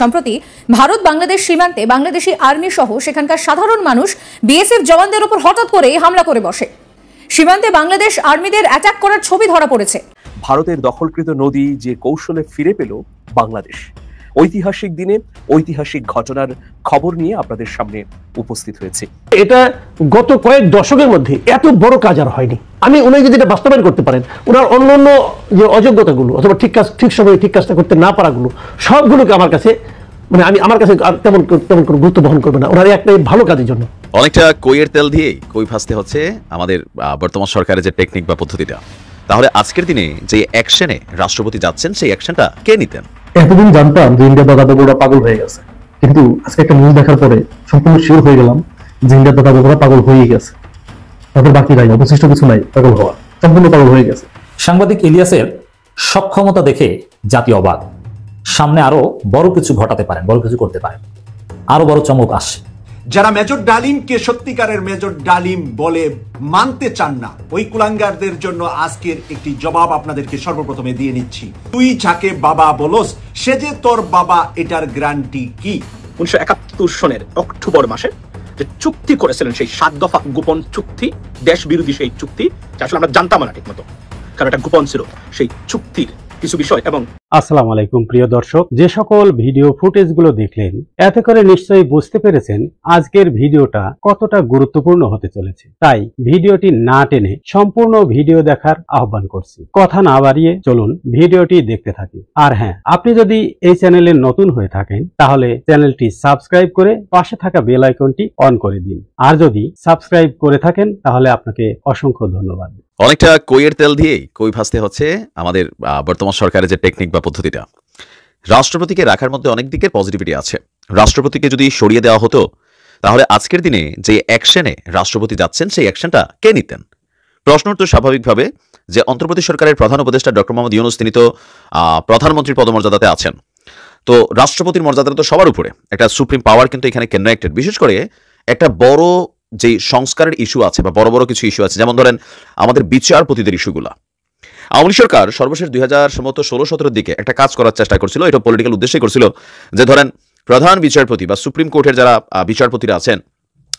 সম্প্রতি ভারত বাংলাদেশ সীমান্তে বাংলাদেশি আর্মি সহ সেখানকার সাধারণ মানুষ বিএসএফ জওয়ানদের উপর হঠাৎ করে হামলা করে বসে। সীমান্তে বাংলাদেশ আর্মিদের অ্যাটাক করার ছবি ধরা পড়েছে। ভারতের দখলকৃত নদী যে কৌশলে ফিরে পেল বাংলাদেশ, ঐতিহাসিক দিনে ঐতিহাসিক ঘটনার খবর নিয়ে আপনাদের সামনে উপস্থিত হয়েছে। এটা গত কয়েক দশকের মধ্যে এত বড় কাজ আর হয়নি। উনি যদি এটা বাস্তবায়ন করতে পারেন, ওনার অন্যান্য যে অযোগ্যতাগুলো অথবা ঠিক সময়ে ঠিক কাজটা করতে না পারাগুলো সবগুলোকে আমার কাছে আমার কাছে তেমন কোনো গুরুত্ব বহন করবে না, ওনার একটা ভালো কাজের জন্য। অনেকটা কইয়ের তেল দিয়ে কই ভাজতে হচ্ছে আমাদের বর্তমান সরকারের যে টেকনিক বা পদ্ধতিটা। তাহলে আজকের দিনে যে অ্যাকশনে রাষ্ট্রপতি যাচ্ছেন, সেই অ্যাকশনটা কে নিতেন? এতদিন জানতাম যে ইন্ডিয়া দাদা পাগল হয়ে গেছে, কিন্তু আজকে একটা নিউজ দেখার পরে সম্পূর্ণ শিওর হয়ে গেলাম যে ইন্ডিয়া দাদা পাগল হয়ে গেছে। তাদের বাকি নাই, অবশিষ্ট কিছু নাই, পাগল হওয়া, সম্পূর্ণ পাগল হয়ে গেছে। সাংবাদিক ইলিয়াসের সক্ষমতা দেখে জাতি অবাক। সামনে আরো বড় কিছু ঘটাতে পারেন, বড় কিছু করতে পারেন, আরো বড় চমক আসে। যারা মেজর ডালিমকে সত্যিকারের মেজর ডালিম বলে মানতে চান না, ওই কুলাঙ্গারদের জন্য আজকের একটি জবাব আপনাদেরকে সর্বপ্রথমে দিয়ে নিচ্ছি। তুই যাকে বাবা বলস, সে যে তোর বাবা, এটার গ্যারান্টি কি? 1971 সনের অক্টোবর মাসে যে চুক্তি করেছিলেন, সেই 7 দফা গোপন চুক্তি, দেশ বিরোধী সেই চুক্তি, আসলে আমরা জানতাম না ঠিক মতো, কারণ এটা গোপন ছিল। সেই চুক্তির কিছু বিষয় এবং আসসালামু আলাইকুম প্রিয় দর্শক, যে সকল ভিডিও ফুটেজগুলো দেখলেন, এতে করে নিশ্চয়ই বুঝতে পেরেছেন আজকের ভিডিওটা কতটা গুরুত্বপূর্ণ হতে চলেছে। তাই ভিডিওটি না টেনে সম্পূর্ণ ভিডিও দেখার আহ্বান করছি। কথা না বাড়িয়ে চলুন ভিডিওটি দেখতে থাকি। আর হ্যাঁ, আপনি যদি এই চ্যানেলে নতুন হয়ে থাকেন তাহলে চ্যানেলটি সাবস্ক্রাইব করে পাশে থাকা বেল আইকনটি অন করে দিন। আর যদি সাবস্ক্রাইব করে থাকেন তাহলে আপনাকে অসংখ্য ধন্যবাদ। অনেকটা কইয়ের তেল দিয়ে কই ভাজতে হচ্ছে আমাদের বর্তমান সরকারের যে টেকনিক বা পদ্ধতিটা। রাষ্ট্রপতিকে রাখার মধ্যে অনেক দিকের পজিটিভিটি আছে। রাষ্ট্রপতিকে যদি সরিয়ে দেওয়া হতো, তাহলে আজকের দিনে যে অ্যাকশনে রাষ্ট্রপতি যাচ্ছেন, সেই অ্যাকশনটা কে নিতেন? প্রশ্ন তো স্বাভাবিকভাবে যে অন্তর্বর্তী সরকারের প্রধান উপদেষ্টা ডক্টর মোহাম্মদ ইউনূস, তিনি তো প্রধানমন্ত্রীর পদমর্যাদাতে আছেন। তো রাষ্ট্রপতির মর্যাদাটা তো সবার উপরে, একটা সুপ্রিম পাওয়ার কিন্তু এখানে কানেক্টেড। বিশেষ করে একটা বড় যে সংস্কারের ইস্যু আছে বা বড় বড় কিছু ইস্যু আছে, যেমন ধরেন আমাদের বিচারপতিদের ইস্যুগুলা। আওয়ামী লীগ সরকার সর্বশেষ 2016-17 দিকে একটা কাজ করার চেষ্টা করছিল, এটা পলিটিক্যাল উদ্দেশ্যে করছিল, যে ধরেন প্রধান বিচারপতি বা সুপ্রিম কোর্টের যারা বিচারপতিরা আছেন,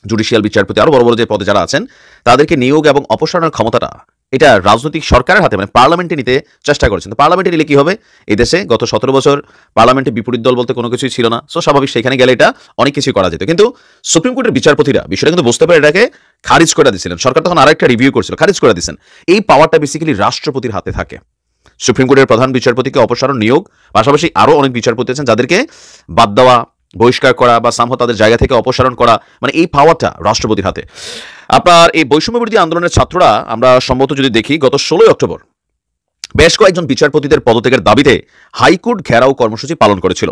জুডিশিয়াল বিচারপতি, আরো বড় বড় যে পদে যারা আছেন, তাদেরকে নিয়োগ এবং অপসারণের ক্ষমতাটা এটা রাজনৈতিক সরকারের হাতে, পার্লামেন্টে নিতে চেষ্টা করেছেন। তো পার্লামেন্টে নিলে কি হবে? এই দেশে গত 17 বছর পার্লামেন্টে বিপরীত দল বলতে কোনো কিছুই ছিল না। সো স্বাভাবিক সেখানে গেলে এটা অনেক কিছুই করা যেত। কিন্তু সুপ্রিম কোর্টের বিচারপতিরা বিষয়টা কিন্তু বুঝতে পারে, এটাকে খারিজ করে দিয়েছিলেন। সরকার তখন আরেকটা রিভিউ করছিল, খারিজ করে দিয়েছেন। এই পাওয়ারটা বেসিক্যালি রাষ্ট্রপতির হাতে থাকে। সুপ্রিম কোর্টের প্রধান বিচারপতিকে অপসারণ, নিয়োগ, পাশাপাশি আরো অনেক বিচারপতি আছেন যাদেরকে বাদ দেওয়া, বহিষ্কার করা বা সামহ তাদের জায়গা থেকে অপসারণ করা, এই পাওয়ারটা রাষ্ট্রপতির হাতে। আপনার এই বৈষম্য বিরোধী আন্দোলনের ছাত্ররা, আমরা সম্ভবত যদি দেখি, গত 16 অক্টোবর বেশ কয়েকজন বিচারপতিদের পদত্যাগের দাবিতে হাইকোর্ট ঘেরাও কর্মসূচি পালন করেছিল।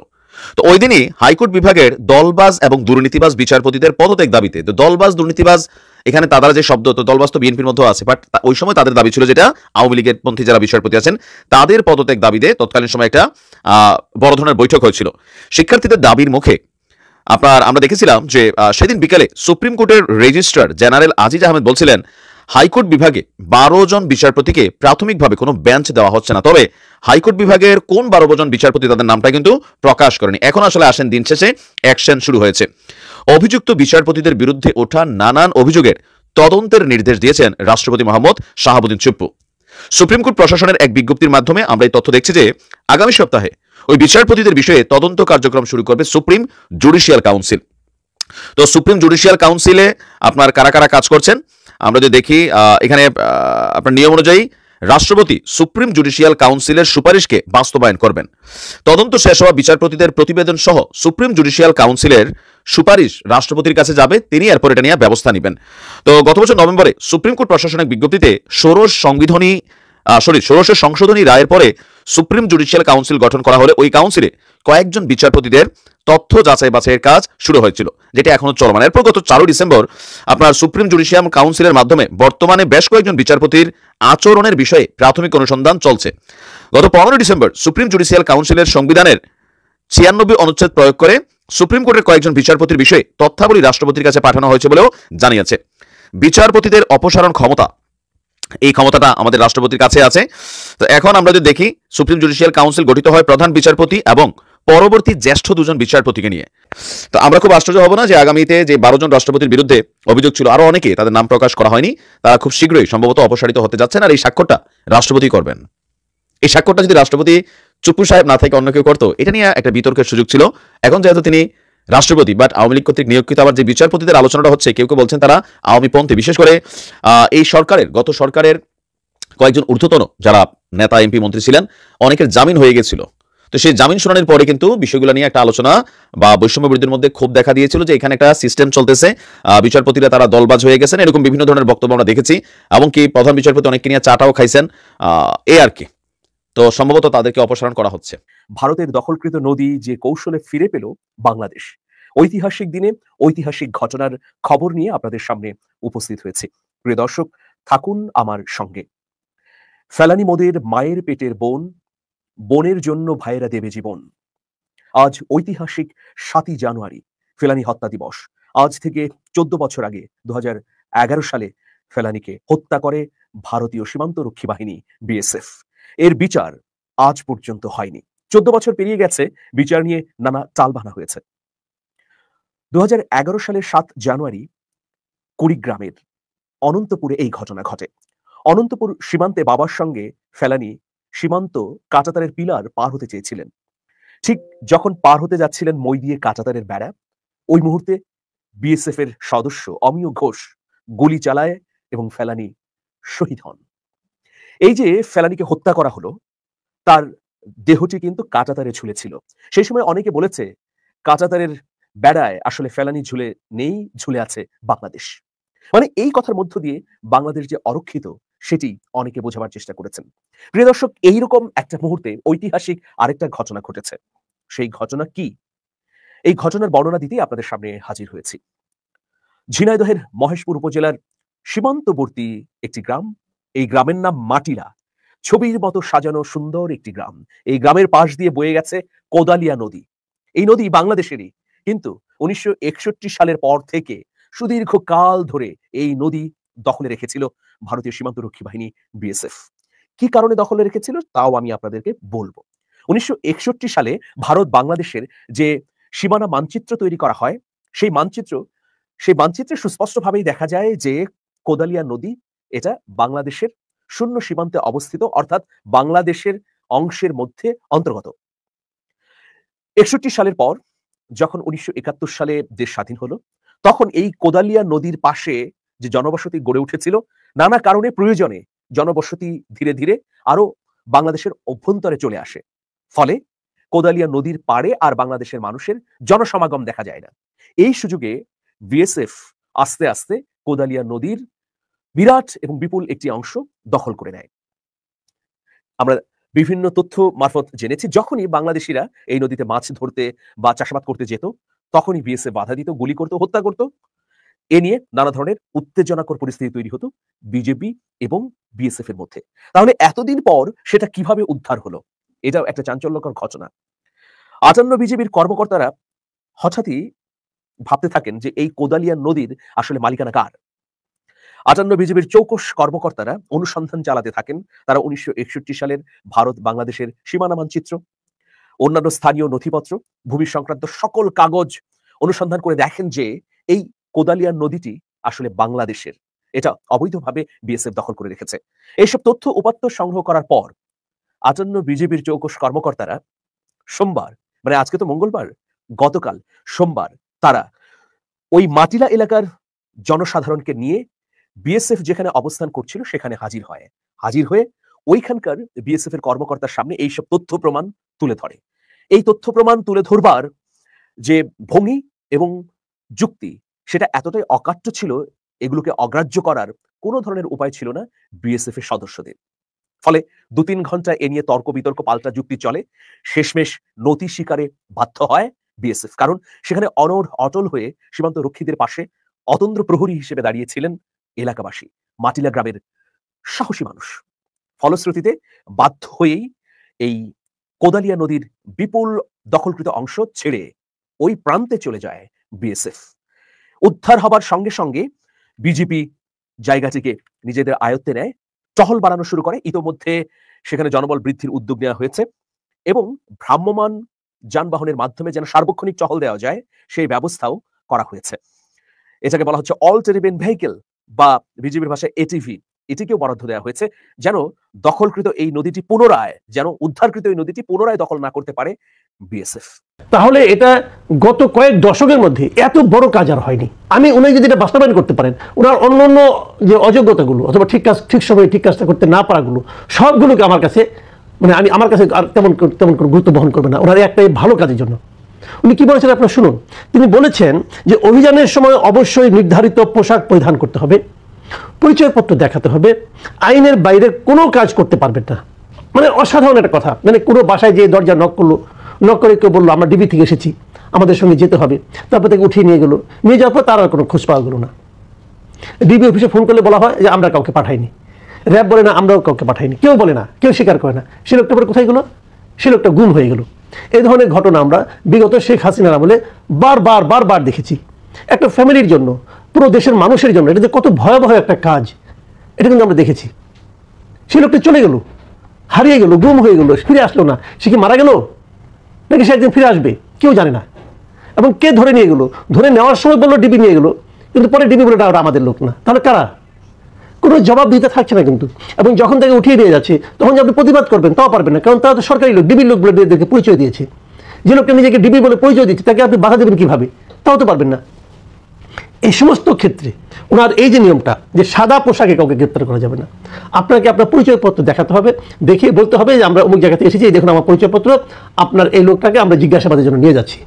তো ওই দিনই হাইকোর্ট বিভাগের দলবাজ এবং দুর্নীতিবাজ বিচারপতিদের পদত্যাগ দাবিতে, তো দলবাজ দুর্নীতিবাজ এখানে তাদের যে শব্দ, তো দলবাজ তো বিএনপির মধ্যেও আছে, বাট ওই সময় তাদের দাবি ছিল যেটা আওয়ামী লীগের পন্থী যারা বিচারপতি আছেন তাদের পদত্যাগ দাবিতে তৎকালীন সময় একটা বড় ধরনের বৈঠক হয়েছিল। শিক্ষার্থীদের দাবির মুখে আমরা দেখেছিলাম যে সেদিন বিকালে সুপ্রিম কোর্টের রেজিস্ট্রার জেনারেল আজিজ আহমেদ বলছিলেন, হাইকোর্ট বিভাগে 12 জন বিচারপতিকে প্রাথমিকভাবে কোনো বেঞ্চ দেওয়া হচ্ছে না, তবে হাইকোর্ট বিভাগের কোন 12 জন বিচারপতি তাদের নামটা কিন্তু প্রকাশ করেনি। এখন আসলে আসেন দিন শেষে অ্যাকশন শুরু হয়েছে। অভিযুক্ত বিচারপতিদের বিরুদ্ধে ওঠা নানান অভিযোগের তদন্তের নির্দেশ দিয়েছেন রাষ্ট্রপতি মোহাম্মদ শাহাবুদ্দিন চুপ্পু। সুপ্রিম কোর্ট প্রশাসনের এক বিজ্ঞপ্তির মাধ্যমে আমরা এই তথ্য দেখছি যে আগামী সপ্তাহে ওই বিচারপতিদের বিষয়ে তদন্ত কার্যক্রম শুরু করবে সুপ্রিম জুডিশিয়াল কাউন্সিল। তো সুপ্রিম জুডিশিয়াল কাউন্সিলে আপনার কারা কারা কাজ করছেন আমরা যদি দেখি, এখানে আপনার নিয়ম অনুযায়ী রাষ্ট্রপতি সুপ্রিম জুডিশিয়াল কাউন্সিলের সুপারিশকে বাস্তবায়ন করবেন। তদন্ত শেষ হওয়া বিচারপতিদের প্রতিবেদন সহ সুপ্রিম জুডিশিয়াল কাউন্সিলের সুপারিশ রাষ্ট্রপতির কাছে যাবে, তিনি এরপর এটা নিয়ে ব্যবস্থা নেবেন। তো গত বছর নভেম্বরে সুপ্রিম কোর্ট প্রশাসনিক বিজ্ঞপ্তিতে ষোড়শ সংশোধনী রায়ের পরে সুপ্রিম জুডিশিয়াল কাউন্সিল গঠন করা হলে ওই কাউন্সিলে কয়েকজন বিচারপতিদের তথ্য যাচাই বাছাইয়ের কাজ শুরু হয়েছিল, যেটা এখনো চলমান। এরপর গত 4 ডিসেম্বর আপনার সুপ্রিম জুডিশিয়াল কাউন্সিলের মাধ্যমে বর্তমানে বেশ কয়েকজন বিচারপতির আচরণের বিষয়ে প্রাথমিক অনুসন্ধান চলছে। গত 15 ডিসেম্বর সুপ্রিম জুডিশিয়াল কাউন্সিলের সংবিধানের 96 অনুচ্ছেদ প্রয়োগ করে সুপ্রিম কোর্টের কয়েকজন বিচারপতির বিষয়ে তথ্যাবলী রাষ্ট্রপতির কাছে পাঠানো হয়েছে বলেও জানিয়েছে। বিচারপতিদের অপসারণ ক্ষমতা, এই ক্ষমতাটা আমাদের রাষ্ট্রপতির কাছে আছে। তো এখন আমরা যদি দেখি, সুপ্রিম জুডিশিয়াল কাউন্সিল গঠিত হয় প্রধান বিচারপতি এবং পরবর্তী জ্যেষ্ঠ দুজন বিচারপতিকে নিয়ে। তো আমরা খুব আশ্চর্য হব না যে আগামীতে যে 12 জন রাষ্ট্রপতির বিরুদ্ধে অভিযোগ ছিল, আরো অনেকে তাদের নাম প্রকাশ করা হয়নি, তারা খুব শীঘ্রই সম্ভবত অপসারিত হতে যাচ্ছেন। আর এই স্বাক্ষরটা রাষ্ট্রপতি করবেন। এই স্বাক্ষরটা যদি রাষ্ট্রপতি চুপ্পু সাহেব না থেকে অন্য কেউ করতো, এটা নিয়ে একটা বিতর্কের সুযোগ ছিল। এখন যেহেতু তিনি রাষ্ট্রপতি, বাট আওয়ামী লীগ কর্তৃক নিয়োগকৃত আবার যে বিচারপতিদের আলোচনাটা হচ্ছে, কেউ কেউ বলছেন তারা আওয়ামীপন্থী। বিশেষ করে এই সরকারের, গত সরকারের কয়েকজন ঊর্ধ্বতন যারা নেতা, এমপি, মন্ত্রী ছিলেন, অনেকের জামিন হয়ে গেছিল। তো সেই জামিন শুনানির পরে কিন্তু বিষয়গুলো নিয়ে একটা আলোচনা বা বৈষম্য বিরোধীদের মধ্যে ক্ষোভ দেখা দিয়েছিল যে এখানে একটা সিস্টেম চলতেছে, বিচারপতিরা তারা দলবাজ হয়ে গেছেন, এরকম বিভিন্ন ধরনের বক্তব্য আমরা দেখেছি। এমনকি প্রধান বিচারপতি অনেককে নিয়ে চাটাও খাইছেন, এই আর কি। তো সম্ভবত তাদেরকে অপসারণ করা হচ্ছে। ভারতের দখলকৃত নদী যে কৌশলে ফিরে পেল বাংলাদেশ, ঐতিহাসিক দিনে ঐতিহাসিক ঘটনার খবর নিয়ে আপনাদের সামনে উপস্থিত হয়েছে। প্রিয় দর্শক, থাকুন আমার সঙ্গে। ফেলানী মোদের মায়ের পেটের বোন, বোনের জন্য ভাইয়েরা দেবে জীবন। আজ ঐতিহাসিক 7ই জানুয়ারি, ফেলানী হত্যা দিবস। আজ থেকে 14 বছর আগে 2011 সালে ফেলানীকে হত্যা করে ভারতীয় সীমান্ত রক্ষী বাহিনী বিএসএফ। এর বিচার আজ পর্যন্ত হয়নি। 14 বছর পেরিয়ে গেছে, বিচার নিয়ে নানা টালবাহানা হয়েছে। 2011 সালের 7 জানুয়ারি কুড়িগ্রামের অনন্তপুরে এই ঘটনা ঘটে। অনন্তপুর সীমান্তে বাবার সঙ্গে ফেলানী সীমান্ত কাঁটাতারের পিলার পার হতে চেয়েছিলেন। ঠিক যখন পার হতে যাচ্ছিলেন মই দিয়ে কাঁটাতারের বেড়া, ওই মুহূর্তে বিএসএফ এর সদস্য অমিয় ঘোষ গুলি চালায় এবং ফেলানী শহীদ হন। এই যে ফেলানীকে হত্যা করা হলো, তার দেহটি কিন্তু কাঁটাতারে ঝুলেছিল। সেই সময় অনেকে বলেছে কাঁটাতারের বেড়ায় আসলে ফেলানী ঝুলে নেই, ঝুলে আছে বাংলাদেশ। মানে এই কথার মধ্য দিয়ে বাংলাদেশ যে অরক্ষিত সেটি অনেকে বোঝাবার চেষ্টা করেছেন। প্রিয় দর্শক, এইরকম একটা মুহূর্তে ঐতিহাসিক আরেকটা ঘটনা ঘটেছে। সেই ঘটনা কি? এই ঘটনার বর্ণনা দিতেই আপনাদের সামনে হাজির হয়েছি। ঝিনাইদহের মহেশপুর উপজেলার সীমান্তবর্তী একটি গ্রাম। এই গ্রামের নাম মাটিলা। ছবির মতো সাজানো সুন্দর একটি গ্রাম। এই গ্রামের পাশ দিয়ে বয়ে গেছে কোদালিয়া নদী। এই নদী বাংলাদেশেরই, কিন্তু 1961 সালের পর থেকে সুদীর্ঘ কাল ধরে এই নদী দখলে রেখেছিল ভারতীয় সীমান্ত রক্ষী বাহিনী বিএসএফ। কি কারণে দখলে রেখেছিল তাও আমি আপনাদেরকে বলবো। 1961 সালে ভারত বাংলাদেশের যে সীমানা মানচিত্র তৈরি করা হয়, সেই মানচিত্রে সুস্পষ্টভাবেই দেখা যায় যে কোদালিয়া নদী এটা বাংলাদেশের শূন্য সীমান্তে অবস্থিত, অর্থাৎ বাংলাদেশের অংশের মধ্যে অন্তর্গত। 61 সালের পর যখন 1971 সালে দেশ স্বাধীন হলো, তখন এই কোদালিয়া নদীর পাশে যে জনবসতি গড়ে উঠেছিল, নানা কারণে প্রয়োজনে জনবসতি ধীরে ধীরে আরো বাংলাদেশের অভ্যন্তরে চলে আসে। ফলে কোদালিয়া নদীর পাড়ে আর বাংলাদেশের মানুষের জনসমাগম দেখা যায় না। এই সুযোগে বিএসএফ আস্তে আস্তে কোদালিয়া নদীর বিরাট এবং বিপুল একটি অংশ দখল করে নেয়। আমরা বিভিন্ন তথ্য মারফত জেনেছি, যখনই বাংলাদেশিরা এই নদীতে মাছ ধরতে বা চাষাবাদ করতে যেত, তখনই বিএসএফ বাধা দিত, গুলি করত, হত্যা করত। এ নিয়ে নানা ধরনের উত্তেজনাকর পরিস্থিতি তৈরি হতো বিজেপি এবং বিএসএফ এর মধ্যে। তাহলে এতদিন পর সেটা কিভাবে উদ্ধার হলো? এটাও একটা চাঞ্চল্যকর ঘটনা। 58 বিজেপির কর্মকর্তারা হঠাৎই ভাবতে থাকেন যে এই কোদালিয়া নদীর আসলে মালিকানা কার। 58 বিজেপির চৌকস কর্মকর্তারা অনুসন্ধান চালাতে থাকেন। তারা 1961 সালের ভারত বাংলাদেশের সীমানা মানচিত্র, অন্যান্য স্থানীয় নথিপত্র, ভূমি সংক্রান্ত সকল কাগজ অনুসন্ধান করে দেখেন যে এই কোদালিয়া নদীটি আসলে বাংলাদেশের। এটা অবৈধভাবে বিএসএফ দখল করে রেখেছে। এইসব তথ্য উপাত্ত সংগ্রহ করার পর 58 বিজেপির চৌকস কর্মকর্তারা সোমবার, মানে আজকে তো মঙ্গলবার, গতকাল সোমবার তারা ওই মাটিলা এলাকার জনসাধারণকে নিয়ে বিএসএফ যেখানে অবস্থান করছিল সেখানে হাজির হয়ে ওইখানকার বিএসএফ এর কর্মকর্তার সামনে এইসব তথ্য প্রমাণ তুলে ধরে। এই তথ্য প্রমাণ তুলে ধরবার যে ভঙ্গি এবং যুক্তি, সেটা এতটাই অকাট্য ছিল, এগুলোকে অগ্রাহ্য করার কোনো ধরনের উপায় ছিল না বিএসএফ এর সদস্যদের। ফলে 2-3 ঘন্টা এ নিয়ে তর্ক বিতর্ক, পাল্টা যুক্তি চলে। শেষমেশ নতি স্বীকারে বাধ্য হয় বিএসএফ, কারণ সেখানে অটল হয়ে সীমান্ত রক্ষীদের পাশে অতন্দ্র প্রহরী হিসেবে দাঁড়িয়েছিলেন এলাকাবাসী, মাটিলা গ্রামের সাহসী মানুষ। ফলশ্রুতিতে বাধ্য হয়েই এই কোদালিয়া নদীর বিপুল দখলকৃত অংশ ছেড়ে ওই প্রান্তে চলে যায় বিএসএফ। উদ্ধার হবার সঙ্গে সঙ্গে বিজেপি জায়গাটিকে নিজেদের আয়ত্তে নেয়, টহল বাড়ানো শুরু করে। ইতোমধ্যে সেখানে জনবল বৃদ্ধির উদ্যোগ নেওয়া হয়েছে এবং ভ্রাম্যমাণ যানবাহনের মাধ্যমে যেন সার্বক্ষণিক টহল দেওয়া যায় সেই ব্যবস্থাও করা হয়েছে। এটাকে বলা হচ্ছে অল টেরিবেন ভেহিকেল বা বিজিবির ভাষায় এটিভি, এটিকেও বরাদ্দ দেওয়া হয়েছে যেন দখলকৃত এই নদীটি পুনরায়, যেন উদ্ধারকৃত এই নদীটি পুনরায় দখল না করতে পারে বিএসএফ। তাহলে এটা গত কয়েক দশকের মধ্যে এত বড় কাজ আর হয়নি। আমি উনি যদি এটা বাস্তবায়ন করতে পারেন, ওনার অন্যান্য যে অযোগ্যতাগুলো অথবা ঠিক সময়ে ঠিক কাজটা করতে না পারাগুলো সবগুলোকে আমার কাছে মানে আমার কাছে আর তেমন কোনো গুরুত্ব বহন করবে না, ওনার একটাই ভালো কাজের জন্য। উনি কি বলেছেন আপনারা শুনুন। তিনি বলেছেন যে অভিযানের সময় অবশ্যই নির্ধারিত পোশাক পরিধান করতে হবে, পরিচয়পত্র দেখাতে হবে, আইনের বাইরের কোনো কাজ করতে পারবেন না। মানে অসাধারণ একটা কথা। মানে কোনো বাসায় যে দরজা নক করলো, নক করে কেউ বললো আমরা ডিবি থেকে এসেছি, আমাদের সঙ্গে যেতে হবে, তারপর থেকে উঠিয়ে নিয়ে গেলো, নিয়ে যাওয়ার পর তার আর কোনো খোঁজ পাওয়া গেলো না। ডিবি অফিসে ফোন করলে বলা হয় যে আমরা কাউকে পাঠাইনি, র্যাব বলে না আমরাও কাউকে পাঠাইনি, কেউ বলে না, কেউ স্বীকার করে না। সে লোকটা পরে কোথায় গেলো? সে লোকটা গুম হয়ে গেল। এই ধরনের ঘটনা আমরা বিগত শেখ হাসিনার আমলে বারবার দেখেছি। একটা ফ্যামিলির জন্য, পুরো দেশের মানুষের জন্য এটা যে কত ভয়াবহ একটা কাজ, এটা কিন্তু আমরা দেখেছি। সে লোকটা চলে গেল, হারিয়ে গেল, গুম হয়ে গেল, ফিরে আসলো না। সে কি মারা গেল নাকি সে একদিন ফিরে আসবে কেউ জানে না। এবং কে ধরে নিয়ে গেল? ধরে নেওয়ার সময় বললো ডিবি নিয়ে গেল, কিন্তু পরে ডিবি বলে ওরা আমাদের লোক না। তাহলে কারা? কোনো জবাব দিতে থাকছে না কিন্তু। এবং যখন তাকে উঠিয়ে নিয়ে যাচ্ছে তখন যে আপনি প্রতিবাদ করবেন তাও পারবেন না, কারণ তারা তো সরকারি লোক, ডিবির লোক বলে এদেরকে পরিচয় দিয়েছে। যে লোকটা নিজেকে ডিবি বলে পরিচয় দিচ্ছে তাকে আপনি বাধা দেবেন কিভাবে? তাও তো পারবেন না। এই সমস্ত ক্ষেত্রে ওনার এই যে নিয়মটা যে সাদা পোশাকে কাউকে গ্রেপ্তার করা যাবে না, আপনাকে আপনার পরিচয়পত্র দেখাতে হবে, দেখিয়ে বলতে হবে যে আমরা অমুক জায়গা থেকে এসেছি, দেখুন আমার পরিচয়পত্র, আপনার এই লোকটাকে আমরা জিজ্ঞাসাবাদের জন্য নিয়ে যাচ্ছি।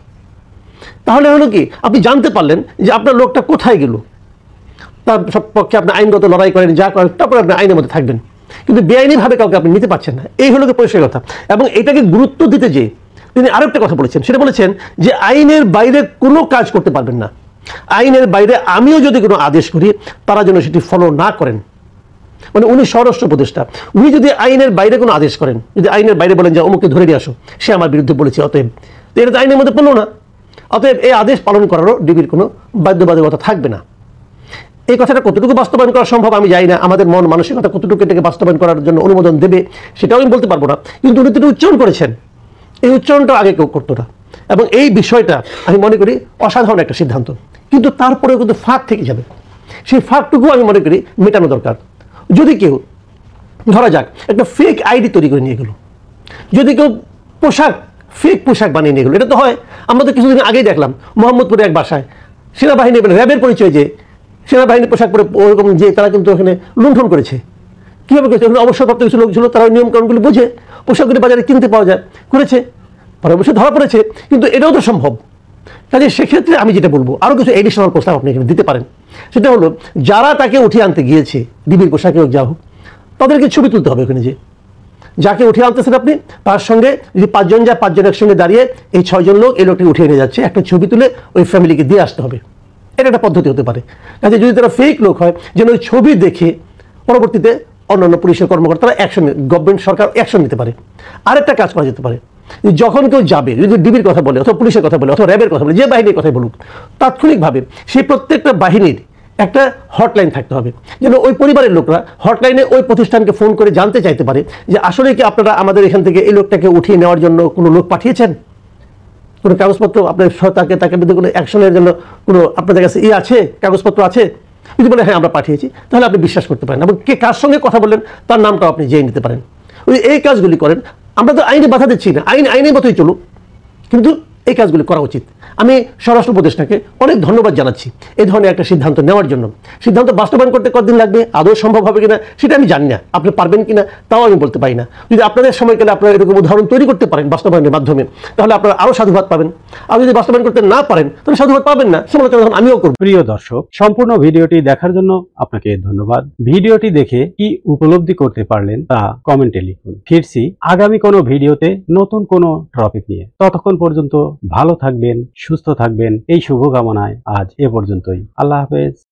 তাহলে হলো কি, আপনি জানতে পারলেন যে আপনার লোকটা কোথায় গেল, তার সব পক্ষে আপনি আইনগত লড়াই করেন, যা করেন, তারপরে আপনি আইনের মধ্যে থাকবেন। কিন্তু বেআইনিভাবে কাউকে আপনি নিতে পারছেন না, এই হলো পরিষ্কার কথা। এবং এটাকে গুরুত্ব দিতে যে তিনি আরেকটা কথা বলেছেন, সেটা বলেছেন যে আইনের বাইরে কোনো কাজ করতে পারবেন না। আইনের বাইরে আমিও যদি কোনো আদেশ করি তারা যেন সেটি ফলো না করেন। মানে উনি স্বরাষ্ট্র উপদেষ্টা, উনি যদি আইনের বাইরে কোনো আদেশ করেন, যদি আইনের বাইরে বলেন যে অমুককে ধরে নিয়ে আসো, সে আমার বিরুদ্ধে বলেছে, অতএব তো এটা তো আইনের মধ্যে পড়লো না, অতএব এই আদেশ পালন করারও ডিবির কোনো বাধ্যবাধকতা থাকবে না। এই কথাটা কতটুকু বাস্তবায়ন করা সম্ভব আমি জানি না, আমাদের মন মানসিকতা কতটুকু এটাকে বাস্তবায়ন করার জন্য অনুমোদন দেবে সেটাও আমি বলতে পারবো না। কিন্তু উনি তো উচ্চারণ করেছেন, এই উচ্চারণটাও আগে কেউ করতো না। এবং এই বিষয়টা আমি মনে করি অসাধারণ একটা সিদ্ধান্ত, কিন্তু তারপরেও কিন্তু ফাঁক থেকে যাবে। সেই ফাঁকটুকু আমি মনে করি মেটানো দরকার। যদি কেউ ধরা যাক একটা ফেক আইডি তৈরি করে নিয়ে গেল, যদি কেউ ফেক পোশাক বানিয়ে নিয়ে গেল, এটা তো হয়। আমরা তো কিছুদিন আগেই দেখলাম মোহাম্মদপুরে এক বাসায় সেনাবাহিনী র্যাবের পরিচয় যে সেনাবাহিনীর পোশাক পরে ওরকম যে তারা কিন্তু ওখানে লুণ্ঠন করেছে। কীভাবে করেছে? ওখানে অবসরপ্রাপ্ত কিছু লোক ছিল, তারা নিয়মকানুনগুলি বুঝে পোশাকগুলি বাজারে কিনতে পাওয়া যায় করেছে, পরে অবশ্যই ধরা পড়েছে। কিন্তু এটাও তো সম্ভব। কাজে সেক্ষেত্রে আমি যেটা বলবো, আরও কিছু এডিশনাল প্রস্তাব আপনি এখানে দিতে পারেন। সেটা হলো যারা তাকে উঠিয়ে আনতে গিয়েছে, ডিবির পোশাকে হোক যা হোক, তাদেরকে ছবি তুলতে হবে ওখানে, যে যাকে উঠিয়ে আনতেছেন আপনি তার সঙ্গে যদি 5 জন যায়, 5 জন একসঙ্গে দাঁড়িয়ে এই 6 জন লোক এই লোকটি উঠিয়ে নিয়ে যাচ্ছে, একটা ছবি তুলে ওই ফ্যামিলিকে দিয়ে আসতে হবে। এটা একটা পদ্ধতি হতে পারে। কাজে যদি তারা ফেক লোক হয়, যেন ওই ছবি দেখে পরবর্তীতে অন্যান্য পুলিশের কর্মকর্তারা অ্যাকশন, গভর্নমেন্ট সরকার অ্যাকশন নিতে পারে। আরেকটা কাজ করা যেতে পারে, যখন কেউ যাবে, যদি ডিবির কথা বলে অথবা পুলিশের কথা বলে অথবা র্যাবের কথা বলে, যে বাহিনীর কথাই বলুক, তাৎক্ষণিকভাবে সেই প্রত্যেকটা বাহিনীর একটা হটলাইন থাকতে হবে, যেন ওই পরিবারের লোকরা হটলাইনে ওই প্রতিষ্ঠানকে ফোন করে জানতে চাইতে পারে যে আসলে কি আপনারা আমাদের এখান থেকে এই লোকটাকে উঠিয়ে নেওয়ার জন্য কোনো লোক পাঠিয়েছেন, কোনো কাগজপত্র আপনার তাকে বিরুদ্ধে কোনো অ্যাকশনের জন্য কোনো আপনাদের কাছে আছে, কাগজপত্র আছে। যদি বলে হ্যাঁ আমরা পাঠিয়েছি, তাহলে আপনি বিশ্বাস করতে পারেন এবং কে কার সঙ্গে কথা বললেন তার নামটাও আপনি জেনে নিতে পারেন। এই কাজগুলি করেন। আমরা তো আইনে বাধা দিচ্ছি না, আইনের মতোই চলুক, কিন্তু এই কাজগুলি করা উচিত। আমি স্বরাষ্ট্র উপদেষ্টাকে অনেক ধন্যবাদ জানাচ্ছি এই ধরনের একটা সিদ্ধান্ত নেওয়ার জন্য। সিদ্ধান্ত বাস্তবায়ন করতে কতদিন লাগবে, আদৌ সম্ভব হবে কিনা সেটা আমি জানি না, আপনি পারবেন কিনা তাও আমি বলতে পারি না। যদি আপনাদের সময় গেলে আপনারা এরকম উদাহরণ তৈরি করতে পারেন বাস্তবায়নের মাধ্যমে, তাহলে আপনারা আরও সাধুবাদ পাবেন। আর যদি বাস্তবায়ন করতে না পারেন তাহলে সাধুবাদ পাবেন না, সমালোচনা আমিও করব। প্রিয় দর্শক, সম্পূর্ণ ভিডিওটি দেখার জন্য আপনাকে ধন্যবাদ। ভিডিওটি দেখে কি উপলব্ধি করতে পারলেন তা কমেন্টে লিখুন। ফিরছি আগামী কোনো ভিডিওতে নতুন কোনো টপিক নিয়ে। ততক্ষণ পর্যন্ত ভালো থাকবেন, সুস্থ থাকবেন, এই শুভকামনায় আজ এ পর্যন্তই। আল্লাহ হাফেজ।